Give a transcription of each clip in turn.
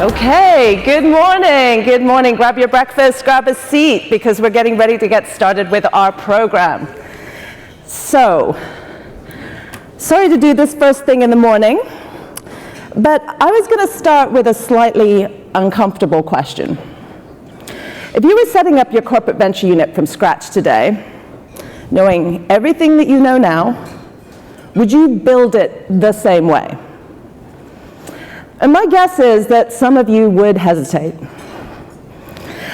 Okay, good morning. Good morning. Grab your breakfast, grab a seat, because we're getting ready to get started with our program. So, sorry to do this first thing in the morning, but I was going to start with a slightly uncomfortable question. If you were setting up your corporate venture unit from scratch today, knowing everything that you know now, would you build it the same way? And my guess is that some of you would hesitate.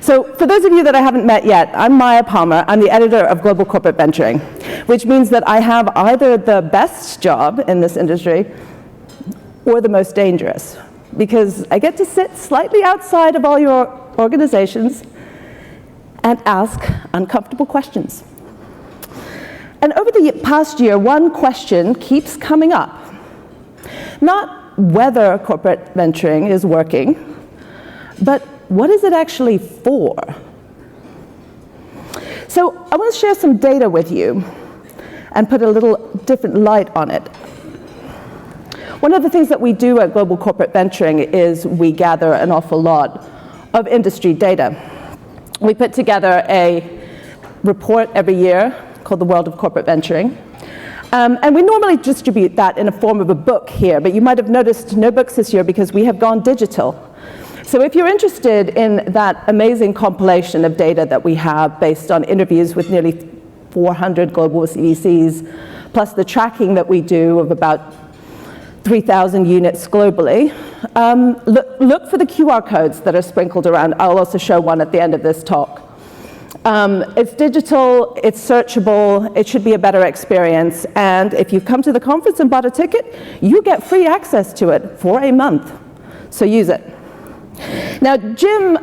So for those of you that I haven't met yet, I'm Maya Palmer. I'm the editor of Global Corporate Venturing, which means that I have either the best job in this industry or the most dangerous, because I get to sit slightly outside of all your organizations and ask uncomfortable questions. And over the past year, one question keeps coming up. Not whether corporate venturing is working, but what is it actually for? So I want to share some data with you and put a little different light on it. One of the things that we do at Global Corporate Venturing is we gather an awful lot of industry data. We put together a report every year called The World of Corporate Venturing. And we normally distribute that in a form of a book here, but you might have noticed no books this year because we have gone digital. So if you're interested in that amazing compilation of data that we have based on interviews with nearly 400 global CVCs, plus the tracking that we do of about 3,000 units globally, look for the QR codes that are sprinkled around. I'll also show one at the end of this talk. It's digital, it's searchable, it should be a better experience, and if you come to the conference and bought a ticket, you get free access to it for a month, so use it. Now, Jim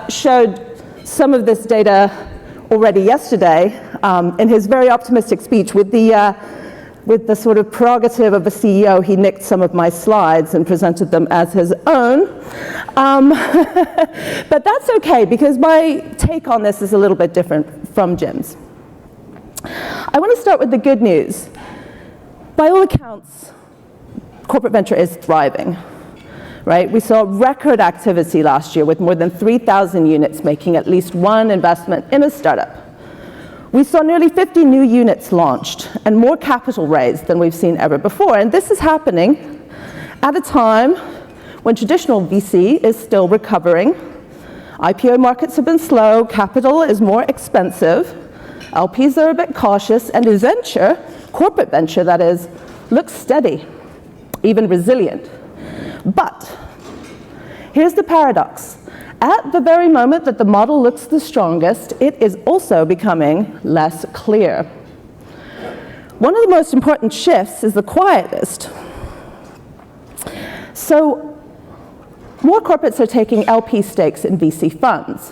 showed some of this data already yesterday in his very optimistic speech. With the sort of prerogative of a CEO, he nicked some of my slides and presented them as his own. But that's okay, because my take on this is a little bit different from Jim's. I want to start with the good news. By all accounts, corporate venture is thriving, right? We saw record activity last year with more than 3,000 units making at least one investment in a startup. We saw nearly 50 new units launched and more capital raised than we've seen ever before. And this is happening at a time when traditional VC is still recovering. IPO markets have been slow, capital is more expensive, LPs are a bit cautious, and venture, corporate venture that is, looks steady, even resilient. But here's the paradox. At the very moment that the model looks the strongest, it is also becoming less clear. One of the most important shifts is the quietest. So, more corporates are taking LP stakes in VC funds.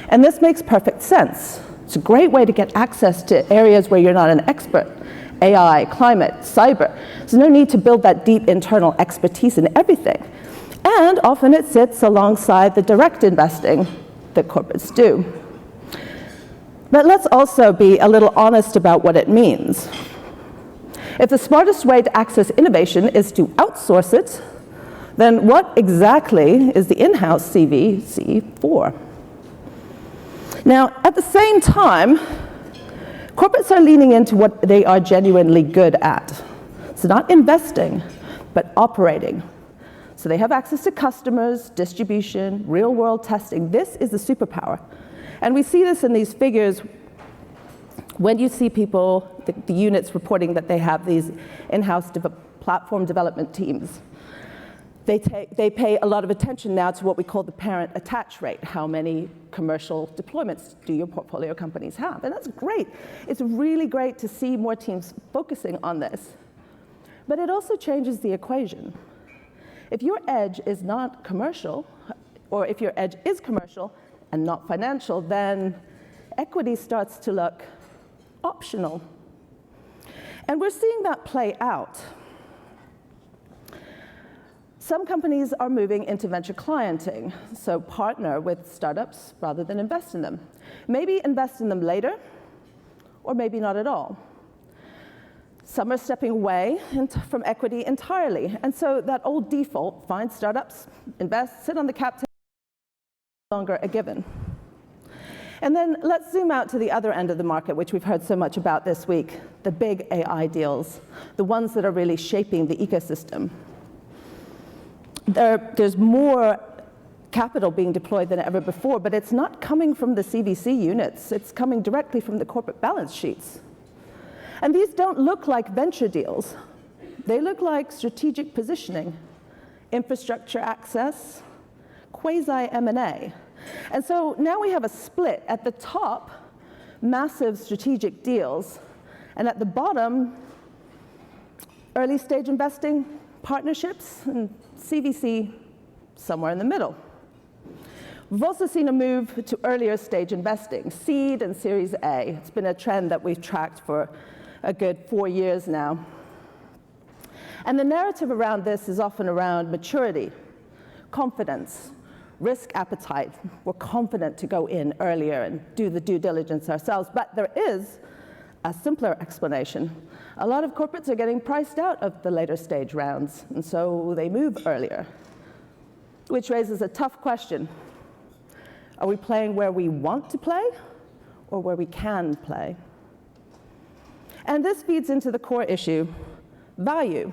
And this makes perfect sense. It's a great way to get access to areas where you're not an expert. AI, climate, cyber. There's no need to build that deep internal expertise in everything. And often it sits alongside the direct investing that corporates do. But let's also be a little honest about what it means. If the smartest way to access innovation is to outsource it, then what exactly is the in-house CVC for? Now, at the same time, corporates are leaning into what they are genuinely good at. So not investing, but operating. So they have access to customers, distribution, real-world testing. This is the superpower. And we see this in these figures when you see people, the units reporting that they have these in-house platform development teams. They pay a lot of attention now to what we call the parent attach rate. How many commercial deployments do your portfolio companies have? And that's great. It's really great to see more teams focusing on this. But it also changes the equation. If your edge is not commercial, or if your edge is commercial and not financial, then equity starts to look optional. And we're seeing that play out. Some companies are moving into venture clienting, so partner with startups rather than invest in them. Maybe invest in them later, or maybe not at all. Some are stepping away from equity entirely. And so that old default, find startups, invest, sit on the cap table, is no longer a given. And then let's zoom out to the other end of the market, which we've heard so much about this week, the big AI deals, the ones that are really shaping the ecosystem. There's more capital being deployed than ever before, but it's not coming from the CVC units. It's coming directly from the corporate balance sheets. And these don't look like venture deals. They look like strategic positioning, infrastructure access, quasi-M&A. And so now we have a split. At the top, massive strategic deals, and at the bottom, early stage investing, partnerships, and CVC somewhere in the middle. We've also seen a move to earlier stage investing, seed and Series A. It's been a trend that we've tracked for a good 4 years now. And the narrative around this is often around maturity, confidence, risk appetite. We're confident to go in earlier and do the due diligence ourselves. But there is a simpler explanation. A lot of corporates are getting priced out of the later stage rounds, and so they move earlier, which raises a tough question. Are we playing where we want to play or where we can play? And this feeds into the core issue, value.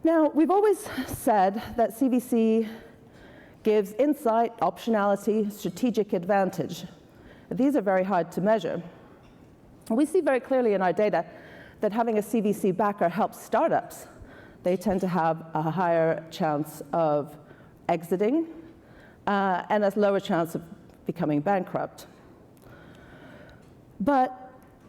Now, we've always said that CVC gives insight, optionality, strategic advantage. These are very hard to measure. We see very clearly in our data that having a CVC backer helps startups. They tend to have a higher chance of exiting and a lower chance of becoming bankrupt. But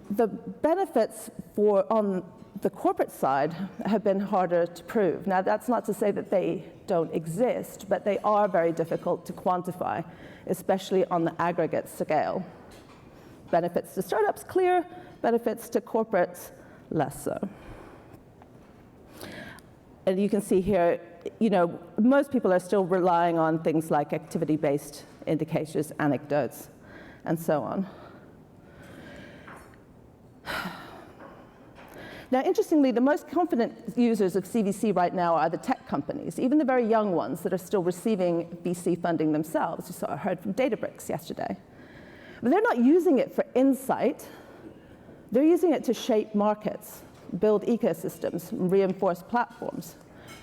the benefits on the corporate side have been harder to prove. Now, that's not to say that they don't exist, but they are very difficult to quantify, especially on the aggregate scale. Benefits to startups, clear. Benefits to corporates, less so. And you can see here, most people are still relying on things like activity-based indicators, anecdotes, and so on. Now, interestingly, the most confident users of CVC right now are the tech companies, even the very young ones that are still receiving VC funding themselves. I heard from Databricks yesterday. But they're not using it for insight. They're using it to shape markets, build ecosystems, reinforce platforms,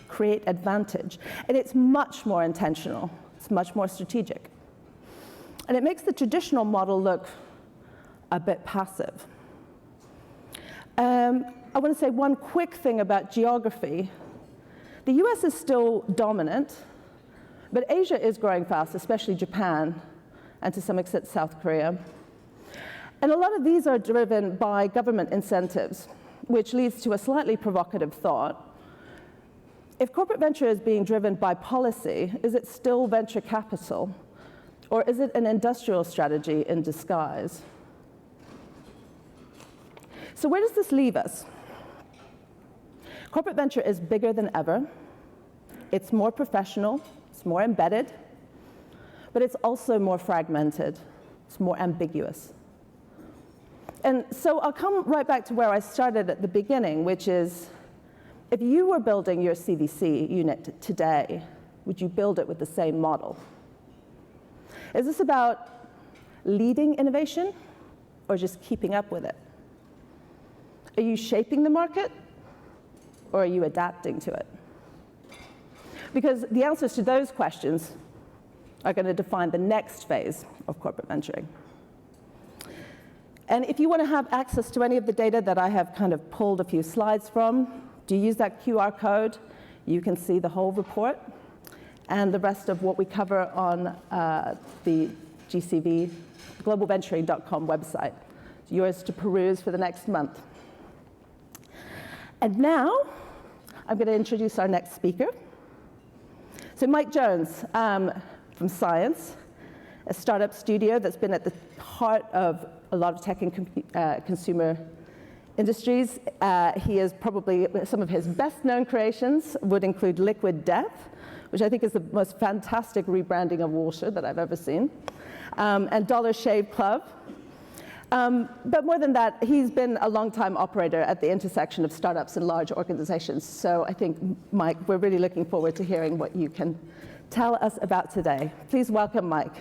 create advantage. And it's much more intentional. It's much more strategic. And it makes the traditional model look a bit passive. I want to say one quick thing about geography. The US is still dominant, but Asia is growing fast, especially Japan, and to some extent South Korea. And a lot of these are driven by government incentives, which leads to a slightly provocative thought. If corporate venture is being driven by policy, is it still venture capital? Or is it an industrial strategy in disguise? So where does this leave us? Corporate venture is bigger than ever. It's more professional. It's more embedded. But it's also more fragmented. It's more ambiguous. And so I'll come right back to where I started at the beginning, which is, if you were building your CVC unit today, would you build it with the same model? Is this about leading innovation or just keeping up with it? Are you shaping the market or are you adapting to it? Because the answers to those questions are going to define the next phase of corporate venturing. And if you want to have access to any of the data that I have kind of pulled a few slides from, do you use that QR code? You can see the whole report and the rest of what we cover on the GCVI, globalventuring.com website. It's yours to peruse for the next month. And now, I'm going to introduce our next speaker. So Mike Jones from Science, a startup studio that's been at the heart of a lot of tech and consumer industries. He is probably, some of his best-known creations would include Liquid Death, which I think is the most fantastic rebranding of water that I've ever seen, and Dollar Shave Club. But more than that, he's been a long-time operator at the intersection of startups and large organizations. So I think, Mike, we're really looking forward to hearing what you can tell us about today. Please welcome Mike.